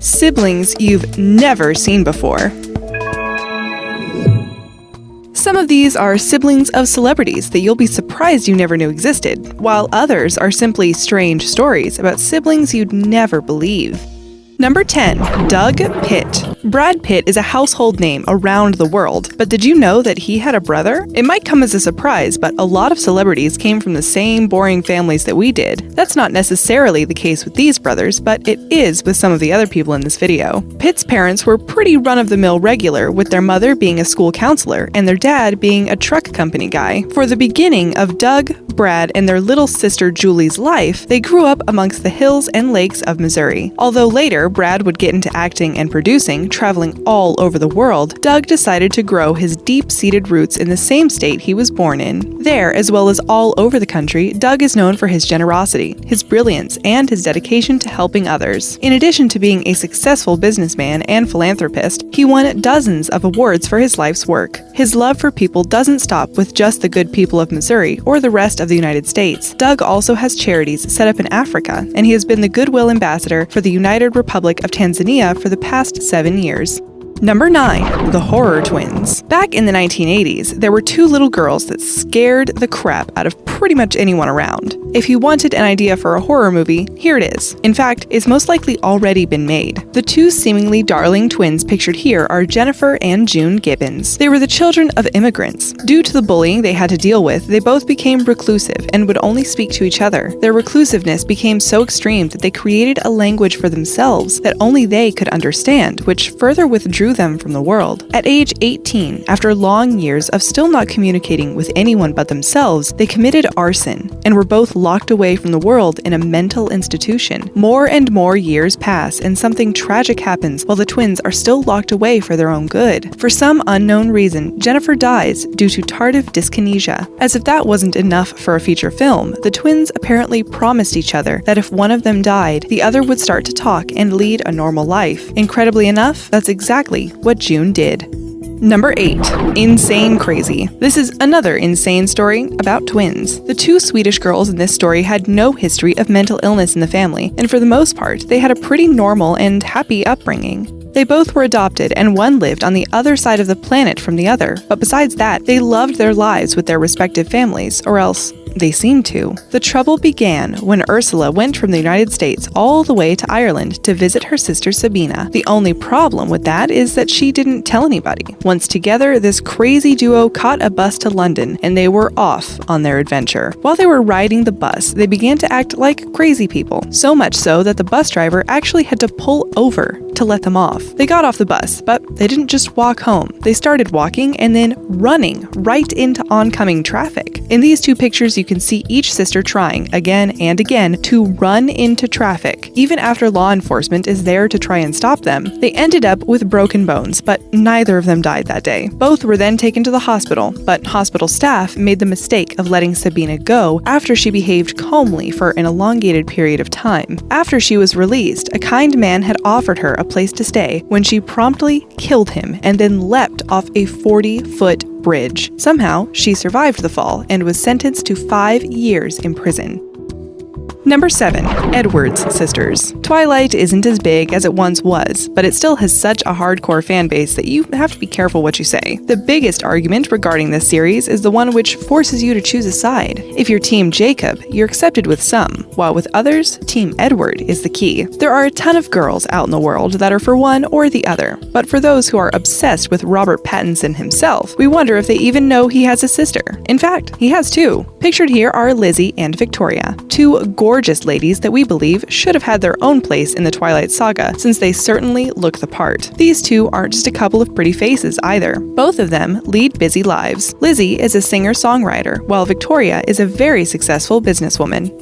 Siblings you've never seen before. Some of these are siblings of celebrities that you'll be surprised you never knew existed, while others are simply strange stories about siblings you'd never believe. Number 10. Doug Pitt. Brad Pitt is a household name around the world, but did you know that he had a brother? It might come as a surprise, but a lot of celebrities came from the same boring families that we did. That's not necessarily the case with these brothers, but it is with some of the other people in this video. Pitt's parents were pretty run-of-the-mill regular, with their mother being a school counselor and their dad being a truck company guy. For the beginning of Doug, Brad, and their little sister Julie's life, they grew up amongst the hills and lakes of Missouri. Although later, Brad would get into acting and producing, traveling all over the world, Doug decided to grow his deep-seated roots in the same state he was born in. There, as well as all over the country, Doug is known for his generosity, his brilliance, and his dedication to helping others. In addition to being a successful businessman and philanthropist, he won dozens of awards for his life's work. His love for people doesn't stop with just the good people of Missouri or the rest of the United States. Doug also has charities set up in Africa, and he has been the Goodwill Ambassador for the United Republic of Tanzania for the past 7 years. Number 9. The Horror Twins. Back in the 1980s, there were two little girls that scared the crap out of pretty much anyone around. If you wanted an idea for a horror movie, here it is. In fact, it's most likely already been made. The two seemingly darling twins pictured here are Jennifer and June Gibbons. They were the children of immigrants. Due to the bullying they had to deal with, they both became reclusive and would only speak to each other. Their reclusiveness became so extreme that they created a language for themselves that only they could understand, which further withdrew them from the world. At age 18, after long years of still not communicating with anyone but themselves, they committed arson and were both locked away from the world in a mental institution. More and more years pass and something tragic happens while the twins are still locked away for their own good. For some unknown reason, Jennifer dies due to tardive dyskinesia. As if that wasn't enough for a feature film, the twins apparently promised each other that if one of them died, the other would start to talk and lead a normal life. Incredibly enough, that's exactly what June did. Number 8. Insane Crazy. This is another insane story about twins. The two Swedish girls in this story had no history of mental illness in the family, and for the most part, they had a pretty normal and happy upbringing. They both were adopted, and one lived on the other side of the planet from the other, but besides that, they loved their lives with their respective families, or else they seemed to. The trouble began when Ursula went from the United States all the way to Ireland to visit her sister Sabina. The only problem with that is that she didn't tell anybody. Once together, this crazy duo caught a bus to London, and they were off on their adventure. While they were riding the bus, they began to act like crazy people, so much so that the bus driver actually had to pull over to let them off. They got off the bus, but they didn't just walk home. They started walking and then running right into oncoming traffic. In these two pictures, you can see each sister trying again and again to run into traffic. Even after law enforcement is there to try and stop them, they ended up with broken bones, but neither of them died that day. Both were then taken to the hospital, but hospital staff made the mistake of letting Sabina go after she behaved calmly for an elongated period of time. After she was released, a kind man had offered her a place to stay when she promptly killed him and then leapt off a 40-foot bridge. Somehow, she survived the fall and was sentenced to 5 years in prison. Number 7. Edwards Sisters. Twilight isn't as big as it once was, but it still has such a hardcore fan base that you have to be careful what you say. The biggest argument regarding this series is the one which forces you to choose a side. If you're Team Jacob, you're accepted with some, while with others, Team Edward is the key. There are a ton of girls out in the world that are for one or the other, but for those who are obsessed with Robert Pattinson himself, we wonder if they even know he has a sister. In fact, he has two. Pictured here are Lizzie and Victoria, two gorgeous ladies that we believe should have had their own place in the Twilight Saga, since they certainly look the part. These two aren't just a couple of pretty faces either. Both of them lead busy lives. Lizzie is a singer-songwriter, while Victoria is a very successful businesswoman.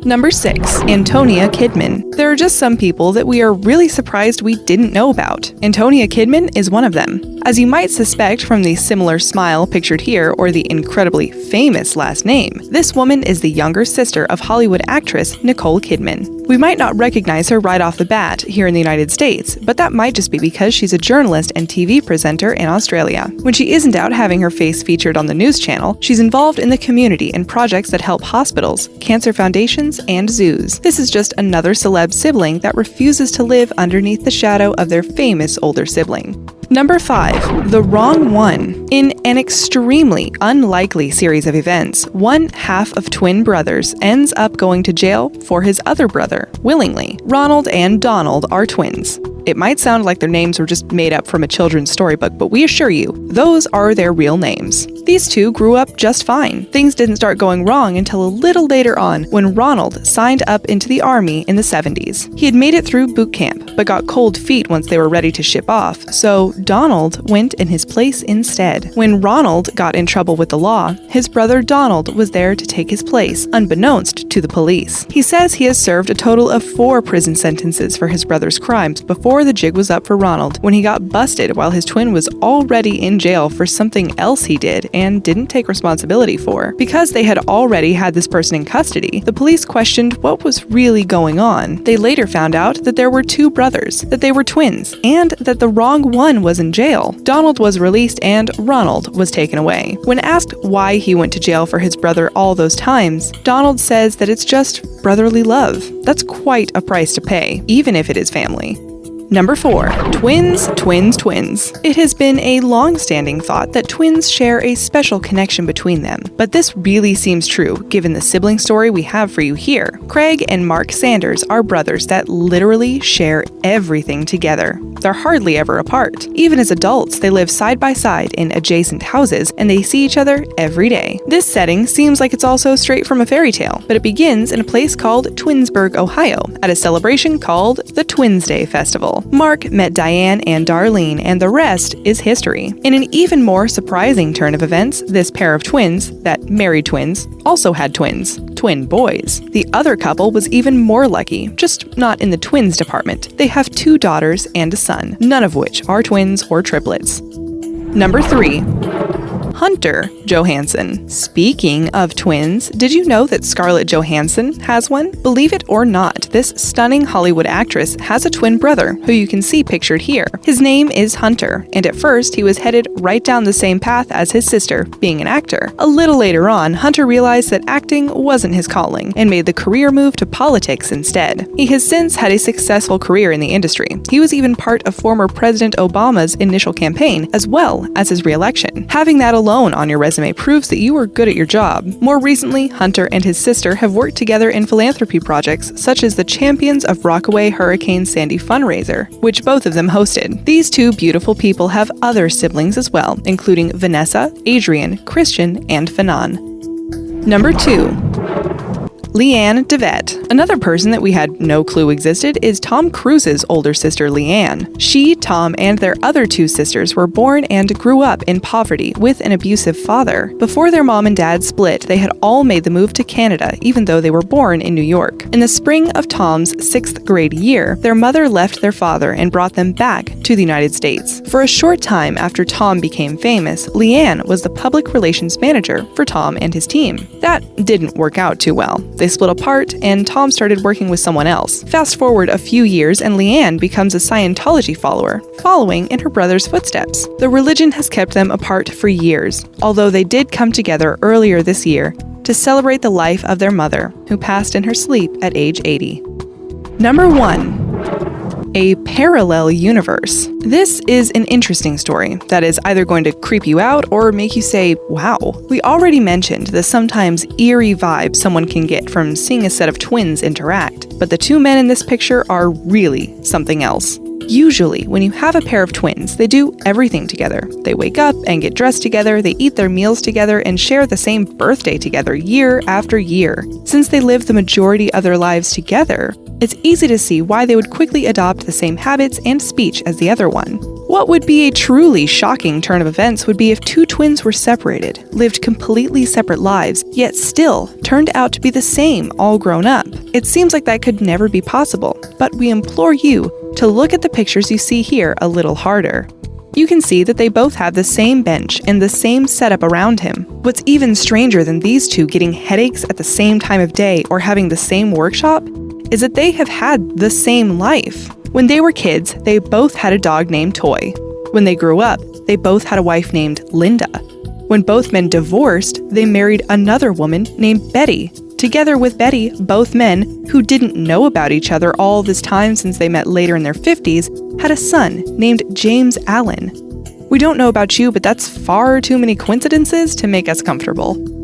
Number 6. Antonia Kidman. There are just some people that we are really surprised we didn't know about. Antonia Kidman is one of them. As you might suspect from the similar smile pictured here or the incredibly famous last name, this woman is the younger sister of Hollywood actress Nicole Kidman. We might not recognize her right off the bat here in the United States, but that might just be because she's a journalist and TV presenter in Australia. When she isn't out having her face featured on the news channel, she's involved in the community and projects that help hospitals, cancer foundations, museums, and zoos. This is just another celeb sibling that refuses to live underneath the shadow of their famous older sibling. Number 5. The wrong one. In an extremely unlikely series of events, one half of twin brothers ends up going to jail for his other brother, willingly. Ronald and Donald are twins. It might sound like their names were just made up from a children's storybook, but we assure you, those are their real names. These two grew up just fine. Things didn't start going wrong until a little later on when Ronald signed up into the army in the 70s. He had made it through boot camp, but got cold feet once they were ready to ship off, so Donald went in his place instead. When Ronald got in trouble with the law, his brother Donald was there to take his place, unbeknownst to the police. He says he has served a total of 4 prison sentences for his brother's crimes before the jig was up for Ronald when he got busted while his twin was already in jail for something else he did and didn't take responsibility for. Because they had already had this person in custody, the police questioned what was really going on. They later found out that there were 2 brothers, that they were twins, and that the wrong one was in jail. Donald was released and Ronald was taken away. When asked why he went to jail for his brother all those times, Donald says that it's just brotherly love. That's quite a price to pay, even if it is family. Number 4. Twins, twins, twins. It has been a long-standing thought that twins share a special connection between them, but this really seems true given the sibling story we have for you here. Craig and Mark Sanders are brothers that literally share everything together. They're hardly ever apart. Even as adults, they live side by side in adjacent houses and they see each other every day. This setting seems like it's also straight from a fairy tale, but it begins in a place called Twinsburg, Ohio, at a celebration called the Twinsday Festival. Mark met Diane and Darlene, and the rest is history. In an even more surprising turn of events, this pair of twins, that married twins, also had twins, twin boys. The other couple was even more lucky, just not in the twins department. They have 2 daughters and a son, none of which are twins or triplets. Number 3. Hunter Johansson. Speaking of twins, did you know that Scarlett Johansson has one? Believe it or not, this stunning Hollywood actress has a twin brother who you can see pictured here. His name is Hunter, and at first he was headed right down the same path as his sister, being an actor. A little later on, Hunter realized that acting wasn't his calling and made the career move to politics instead. He has since had a successful career in the industry. He was even part of former President Obama's initial campaign, as well as his re-election. Having that alone on your resume proves that you are good at your job. More recently, Hunter and his sister have worked together in philanthropy projects such as the Champions of Rockaway Hurricane Sandy fundraiser, which both of them hosted. These 2 beautiful people have other siblings as well, including Vanessa, Adrian, Christian, and Fanon. Number 2. Leanne DeVette. Another person that we had no clue existed is Tom Cruise's older sister Leanne. She, Tom, and their other 2 sisters were born and grew up in poverty with an abusive father. Before their mom and dad split, they had all made the move to Canada, even though they were born in New York. In the spring of Tom's 6th grade year, their mother left their father and brought them back to the United States. For a short time after Tom became famous, Leanne was the public relations manager for Tom and his team. That didn't work out too well. They split apart, and Tom started working with someone else. Fast forward a few years, and Leanne becomes a Scientology follower, following in her brother's footsteps. The religion has kept them apart for years, although they did come together earlier this year to celebrate the life of their mother, who passed in her sleep at age 80. Number 1. A parallel universe. This is an interesting story that is either going to creep you out or make you say, wow. We already mentioned the sometimes eerie vibe someone can get from seeing a set of twins interact, but the 2 men in this picture are really something else. Usually, when you have a pair of twins, they do everything together. They wake up and get dressed together, they eat their meals together, and share the same birthday together year after year. Since they live the majority of their lives together, it's easy to see why they would quickly adopt the same habits and speech as the other one. What would be a truly shocking turn of events would be if 2 twins were separated, lived completely separate lives, yet still turned out to be the same all grown up. It seems like that could never be possible, but we implore you to look at the pictures you see here a little harder. You can see that they both have the same bench and the same setup around him. What's even stranger than these 2 getting headaches at the same time of day or having the same workshop is that they have had the same life. When they were kids, they both had a dog named Toy. When they grew up, they both had a wife named Linda. When both men divorced, they married another woman named Betty. Together with Betty, both men, who didn't know about each other all this time since they met later in their 50s, had a son named James Allen. We don't know about you, but that's far too many coincidences to make us comfortable.